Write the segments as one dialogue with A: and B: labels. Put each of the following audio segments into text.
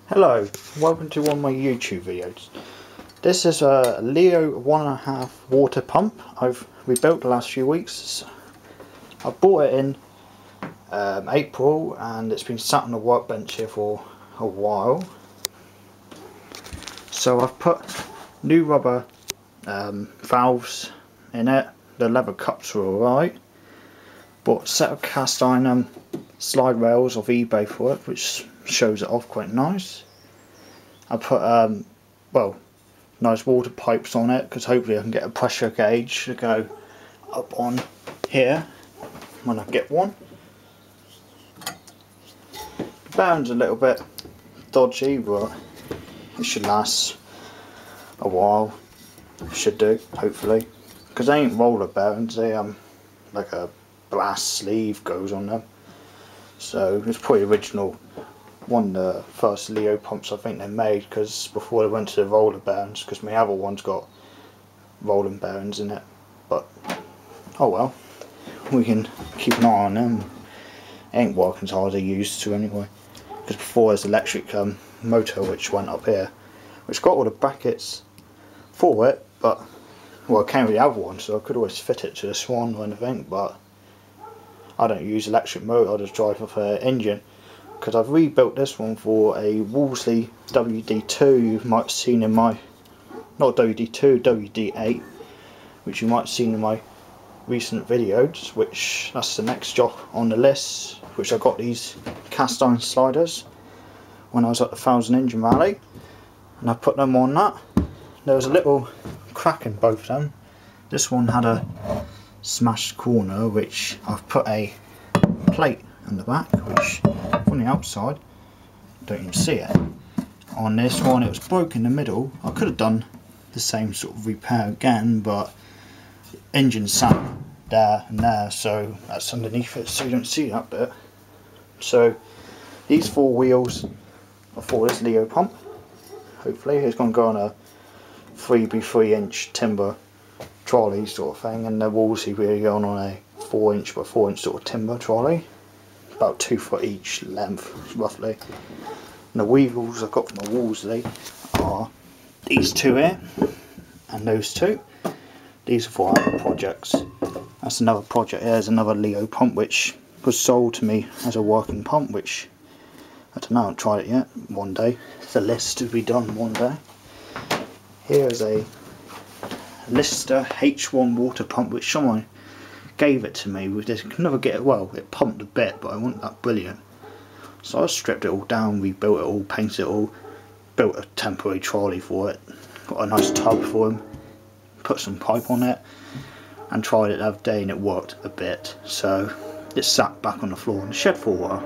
A: Hello, welcome to one of my YouTube videos. This is a Leo 1.5 water pump I've rebuilt the last few weeks. I bought it in April and it's been sat on the workbench here for a while. So I've put new rubber valves in it. The leather cups are alright. Bought a set of cast iron slide rails off eBay for it, which shows it off quite nice. I put nice water pipes on it because hopefully I can get a pressure gauge to go up on here when I get one. The bearing's a little bit dodgy, but it should last a while. It should do, hopefully, because they ain't roller bearings. They like a brass sleeve goes on them. So it's pretty original. One of the first Leo pumps I think they made, because before they went to the roller bearings, because my other one's got rolling bearings in it. But oh well, we can keep an eye on them. They ain't working as hard as they used to anyway, because before there's electric motor which went up here, which got all the brackets for it, but well, I can't really have one, so I could always fit it to this one or anything, but I don't use electric motor, I just drive with an engine. Because I've rebuilt this one for a Wolseley WD2 you might have seen in my, not WD2, WD8, which you might have seen in my recent videos, which that's the next job on the list, which I got these cast iron sliders when I was at the Thousand Engine Rally, and I put them on that. There was a little crack in both of them. This one had a smashed corner, which I've put a plate on the back, which from the outside don't even see it. On this one it was broken in the middle. I could have done the same sort of repair again, but the engine sat there and there, so that's underneath it, so you don't see that bit. So these four wheels are for this Leo pump. Hopefully it's going to go on a 3x3 inch timber trolley sort of thing, and the Wolseley really going on a 4 by 4 inch sort of timber trolley, about 2 foot each length roughly. And the wheels I've got from the Wolseley are these two here and those two. These are for other projects. That's another project. There's another Leo pump which was sold to me as a working pump, which I don't know, I haven't tried it yet. One day, it's a list to be done one day. Here is a Lister H1 water pump which someone gave it to me with this. Can never get it, well, it pumped a bit, but I wasn't that brilliant, so I stripped it all down, rebuilt it all, painted it all, built a temporary trolley for it, got a nice tub for him, put some pipe on it, and tried it the other day and it worked a bit, so it sat back on the floor in the shed for a while.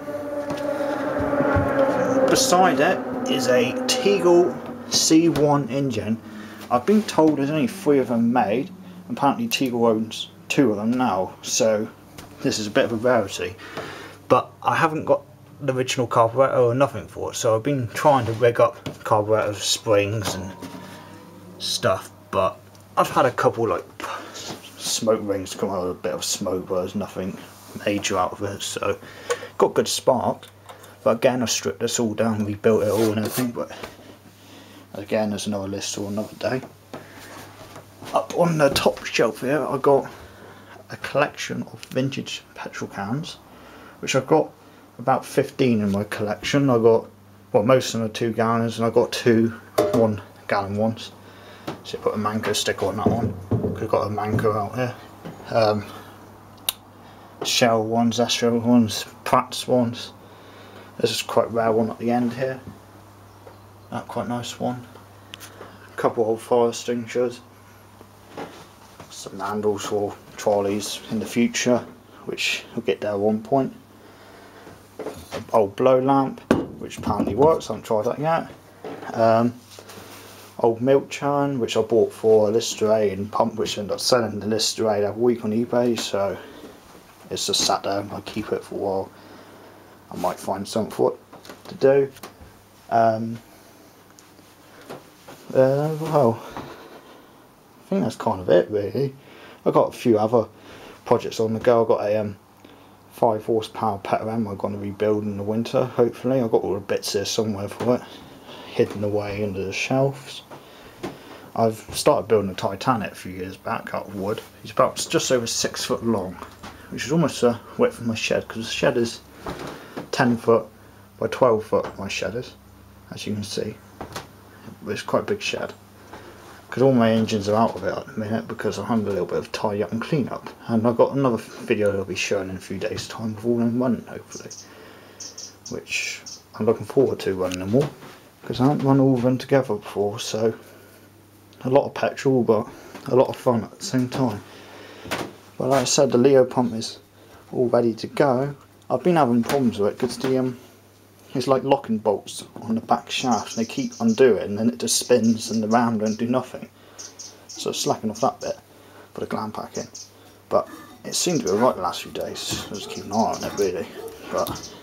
A: Beside it is a Tegel C1 engine. I've been told there's only 3 of them made. Apparently Tegel owns 2 of them now, so this is a bit of a rarity. But I haven't got the original carburetor or nothing for it, so I've been trying to rig up carburetor springs and stuff, but I've had a couple like smoke rings come out with a bit of smoke, but there's nothing major out of it, so got good spark. But again, I stripped this all down, rebuilt it all and everything, but again, there's another list for another day. Up on the top shelf here, I got a collection of vintage petrol cans, which I've got about 15 in my collection. I got, well, most of them are 2 gallons, and I got 2 1 gallon ones. So I put a Manco sticker on that one. I've got a Manco out here. Shell ones, Astro ones, Pratt's ones. This is quite a rare one at the end here. That quite nice one. A couple old fire extinguishers. Some handles for trolleys in the future, which will get there at one point. An old blow lamp, which apparently works, I haven't tried that yet. Old milk churn, which I bought for a Listerine pump, which I ended up selling the Listerine every week on eBay, so it's just sat there. I keep it for a while. I might find something for it to do. Well, I think that's kind of it really. I've got a few other projects on the go. I've got a 5 horsepower Peter M I'm going to rebuild in the winter, hopefully. I've got all the bits here somewhere for it. hidden away under the shelves. I've started building a Titanic a few years back out of wood. It's about just over 6 foot long, which is almost the width of my shed, because the shed is 10 foot by 12 foot, my shed is, as you can see. It's quite a big shed, because all my engines are out of it at the minute because I'm having a little bit of tidy up and clean up, and I've got another video I'll be showing in a few days time of all in one, hopefully, which I'm looking forward to running them all, because I haven't run all of them together before. So a lot of petrol but a lot of fun at the same time. But like I said, the Leo pump is all ready to go. I've been having problems with it because it's like locking bolts on the back shaft, and they keep undoing and then it just spins and the ram don't do nothing. So it's slacking off that bit, put a glam pack in. But it seemed to be alright the last few days. I just keep an eye on it really. But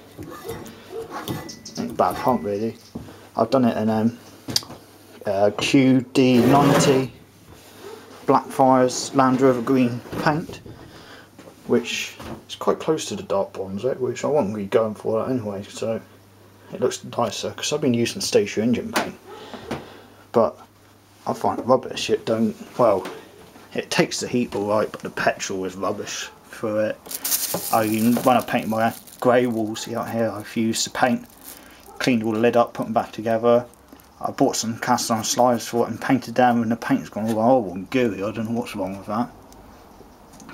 A: ain't a bad pump really. I've done it in QD90 Blackfires Land Rover green paint, which is quite close to the dark bronze, which I wasn't really going for that anyway, so it looks nicer, because I've been using stationary engine paint, but I find it rubbish. It takes the heat alright, but the petrol is rubbish for it. When I painted my grey walls, see out here, I've used the paint, cleaned all the lid up, put them back together. I bought some cast iron sliders for it and painted them, and the paint's gone all horrible and gooey. I don't know what's wrong with that,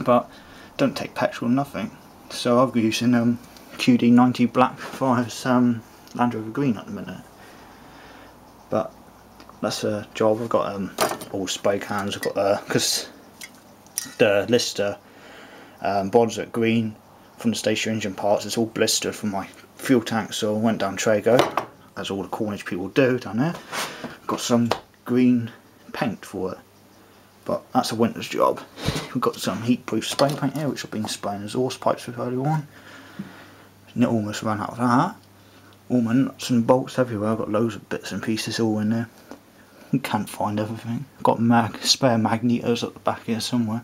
A: but don't take petrol, nothing. So I've been using QD90 Blackfires Land Rover green at the minute. But that's a job. I've got all spray cans. I've got because the Lister bods are green from the stationary engine parts. It's all blistered from my fuel tank, so I went down Trago, as all the Cornish people do down there. Got some green paint for it, but that's a winter's job. We've got some heat-proof spray paint here, which I've been spraying exhaust pipes with earlier on. And it almost ran out of that. All my nuts and bolts everywhere. I've got loads of bits and pieces all in there. You can't find everything. I've got spare magnetos at the back here somewhere.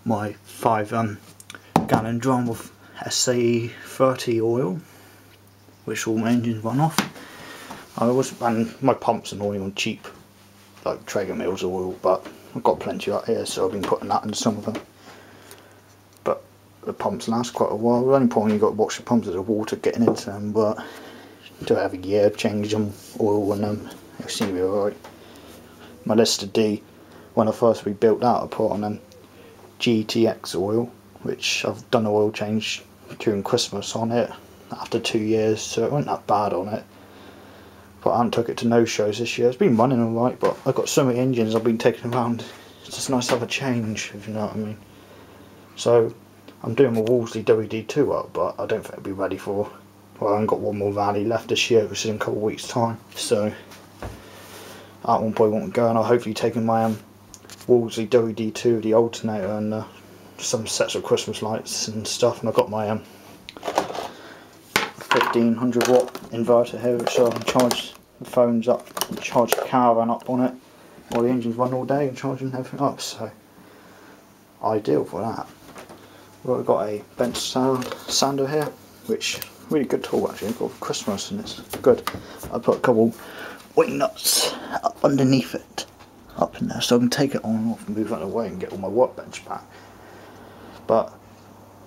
A: My 5-gallon drum of SA30 oil, which all my engines run off. And my pumps and oil on cheap, like Traeger Mills oil, but I've got plenty out here, so I've been putting that in some of them. But the pumps last quite a while. The only problem you've got to watch the pumps is the water getting into them, but do it every year, change them, oil on them, they seem to be alright. My Lister D, when I first rebuilt that, I put on GTX oil, which I've done an oil change during Christmas on it after 2 years, so it wasn't that bad on it. But I haven't took it to no shows this year. It's been running alright, but I've got so many engines I've been taking around. It's just nice to have a change, if you know what I mean. So I'm doing my Wolseley WD2 up, but I don't think it'll be ready for, well, I haven't got one more rally left this year, which is in a couple of weeks time, so that one probably won't go, and I'll hopefully taking my Wolseley WD2, the alternator, and some sets of Christmas lights and stuff, and I've got my 1500 watt inverter here, which I can charge the phones up and charge the caravan up on it while the engines run all day and charging everything up, so ideal for that. We've got a bench sander here, which really good tool actually for Christmas, and it's good. I put a couple wing nuts up underneath it, up in there, so I can take it on and off and move that away and get all my workbench back. But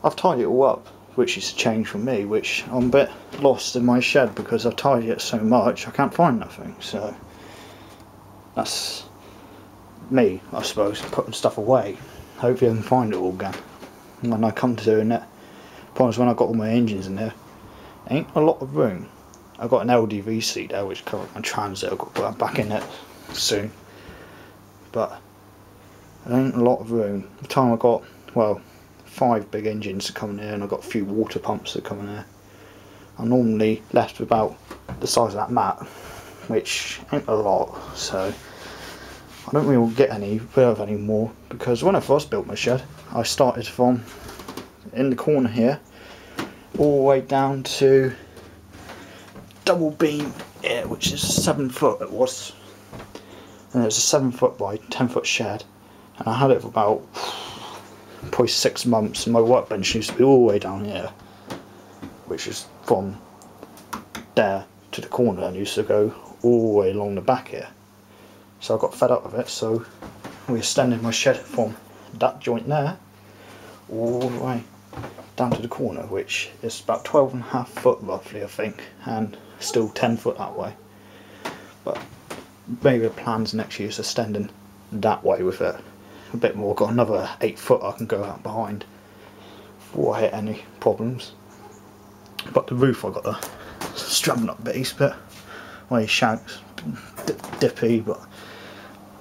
A: I've tidied it all up, which is a change for me, which I'm a bit lost in my shed because I've tidied it so much I can't find nothing. So that's me, I suppose, putting stuff away. Hopefully I can find it all again when I come to doing it. Problem is, when I've got all my engines in there, ain't a lot of room. I've got an LDV seat there which covers my transit. I've got to put that back in it soon, but there ain't a lot of room. The time I got, well, 5 big engines to come in here, and I've got a few water pumps that come in here. I'm normally left with about the size of that mat, which ain't a lot, so I don't really get any rid of any more, because when I first built my shed I started from in the corner here all the way down to double beam here, which is 7 foot it was, and it was a 7 foot by 10 foot shed, and I had it for about probably 6 months, and my workbench used to be all the way down here, which is from there to the corner, and used to go all the way along the back here. So I got fed up with it, so we extended my shed from that joint there all the way down to the corner, which is about 12.5 foot roughly, I think, and still 10 foot that way. But maybe the plans next year is extending that way with it a bit more. Got another 8 foot I can go out behind before I hit any problems. But the roof I got a strumming up base bit where he shouts dippy, but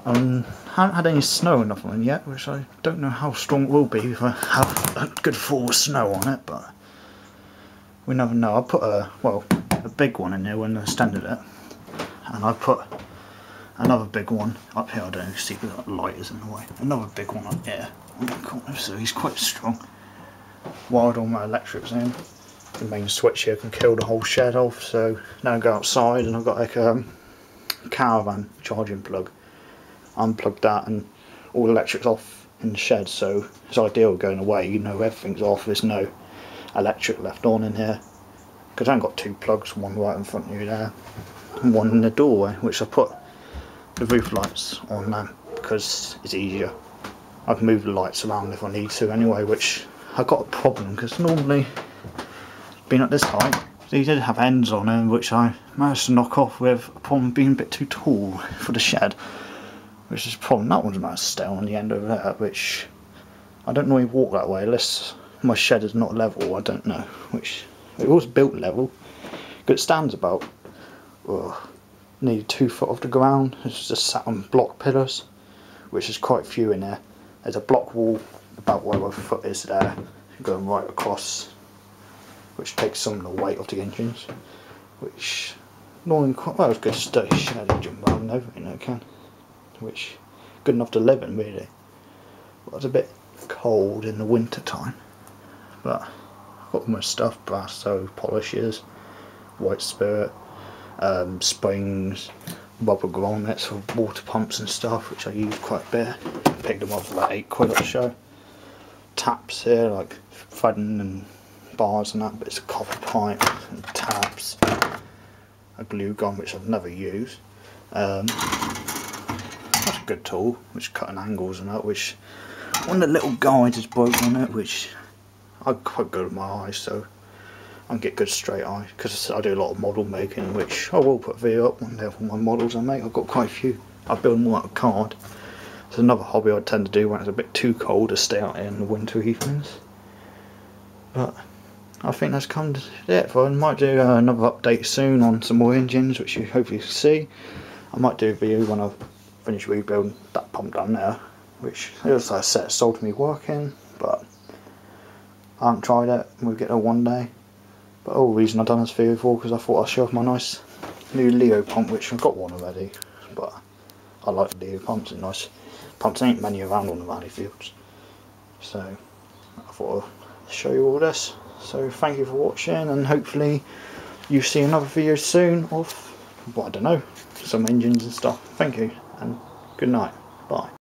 A: I haven't had any snow or nothing yet, which I don't know how strong it will be if I have a good fall of snow on it, but we never know. I put a big one in there when I extended it, and I put another big one up here. I don't know if you see the light is in the way. Another big one up here on the corner, so he's quite strong. Wired all my electrics in. The main switch here can kill the whole shed off, so now I go outside and I've got like a caravan charging plug. Unplug that and all the electric's off in the shed, so it's ideal going away, you know everything's off, there's no electric left on in here. Because I haven't got 2 plugs, one right in front of you there and one in the doorway, which I put the roof lights on now because it's easier. I can move the lights around if I need to anyway, which I got a problem because normally being at this height, these did have ends on them which I managed to knock off with upon being a bit too tall for the shed, which is a problem. That one's managed to stay on the end over there, which I don't normally walk that way unless my shed is not level, I don't know, which it was built level, but it stands about nearly 2 foot off the ground. It's just sat on block pillars, which is quite a few in there. There's a block wall about where my foot is there, going right across, which takes some of the weight off the engines, which normally it's good sturdy shed and jump around and everything I can, which good enough to live in really. But it's a bit cold in the winter time. But I've got all my stuff, Brasso, polishes, white spirit, springs, rubber grommets for water pumps and stuff, which I use quite a bit. Picked them up for about £8 at the show. Taps here, like threading and bars and that, but it's a copper pipe and taps. A glue gun which I've never used. That's a good tool, which cutting angles and that, which one of the little guides is broken on it, which I'm quite good with my eyes, so I can get good straight eye, because I do a lot of model making, which I will put a video up one day of all my models I make. I've got quite a few. I build them all out of card. It's another hobby I tend to do when it's a bit too cold to stay out in the winter evenings. But I think that's come to it. I might do another update soon on some more engines, which you hopefully see. I might do a video when I've finished rebuilding that pump down there, which, as I said, sold to me working, but I haven't tried it. We'll get there one day. But the whole reason I've done this video for, because I thought I'd show off my nice new Leo pump, which I've got one already, but I like the Leo pumps. And nice pumps, ain't many around on the Valley Fields, so I thought I'd show you all this. So thank you for watching, and hopefully you see another video soon of, well, I don't know, some engines and stuff. Thank you, and good night. Bye.